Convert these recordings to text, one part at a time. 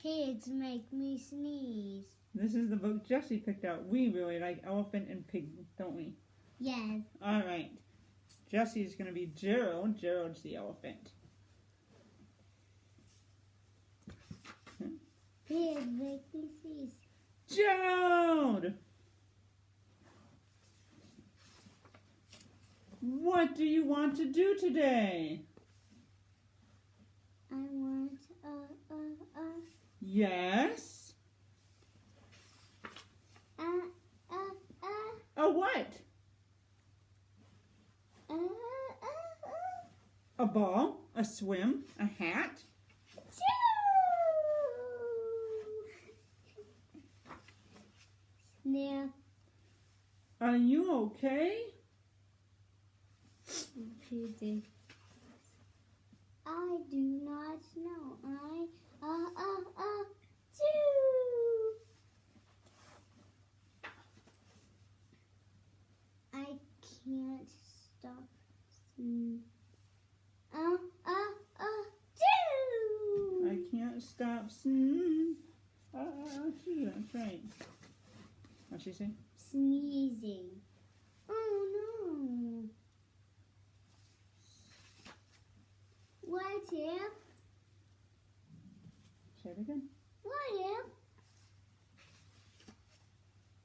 Pigs make me sneeze. This is the book Jessie picked out. We really like Elephant and Piggie, don't we? Yes. All right. Jessie's going to be Gerald. Gerald's the elephant. Pigs make me sneeze. Gerald! What do you want to do today? I want Yes? A what? A ball? A swim? A hat? Snap. Are you okay? I do not know. I can't stop. I can't stop. That's right. What'd she say? Sneezing. Oh no. What if? Say it again.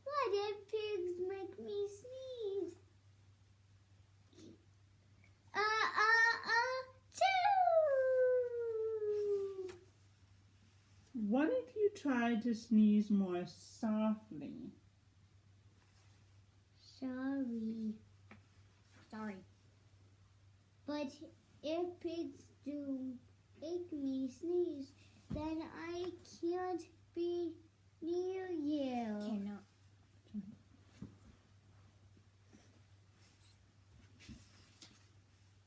What if pigs make me sneeze? Choo! What if you tried to sneeze more softly? Sorry. But if pigs do make me sneeze, then I can't be near you. Cannot.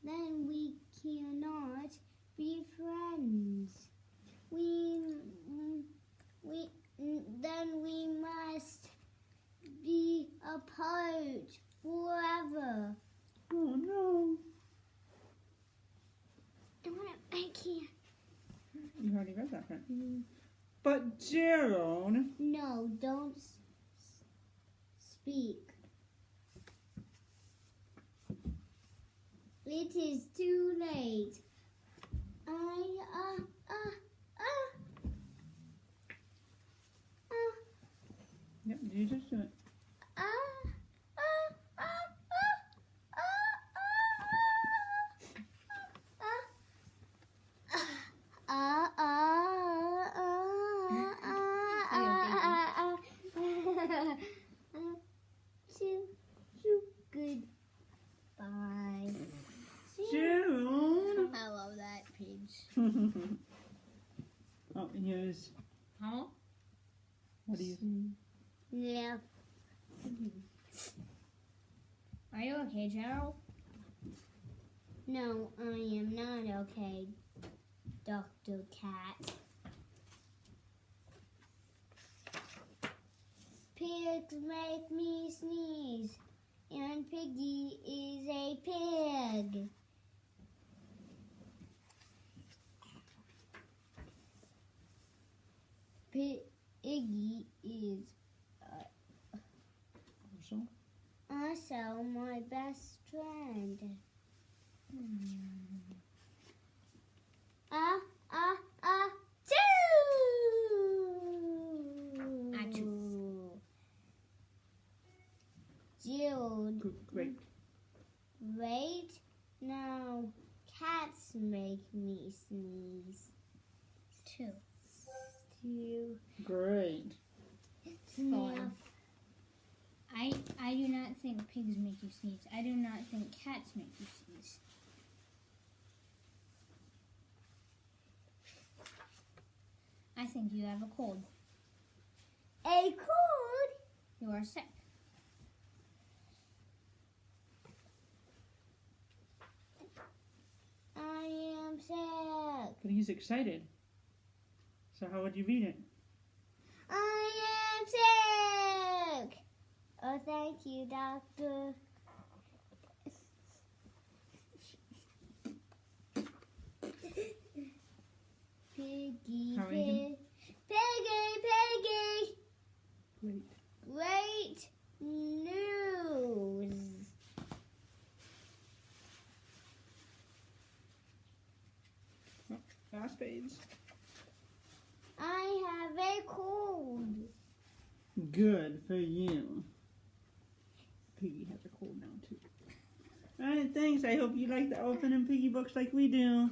Then we cannot be friends. Then we must be apart forever. Oh no. I can't. You already read that, right? But Gerald. No, don't speak. It is too late. Yep, you just do it. Goodbye. Gerald. I love that page. Oh, and yours. Huh? What do you think? Yeah. Are you okay, Gerald? No, I am not okay, Dr. Cat. Pigs make me sneeze, and Piggy is a pig. Piggy is also my best friend. Achoo! Gerald, Great. right now, cats make me sneeze. Two. Great. Snap. I do not think pigs make you sneeze. I do not think cats make you sneeze. I think you have a cold. A cold? You are sick. I am sick. But he's excited. So how would you read it? I am sick. Oh, thank you, doctor. Piggy, How are you? last page. I have a cold. Good for you. Piggy has a cold now too. Alright, thanks. I hope you like the opening Piggy books like we do.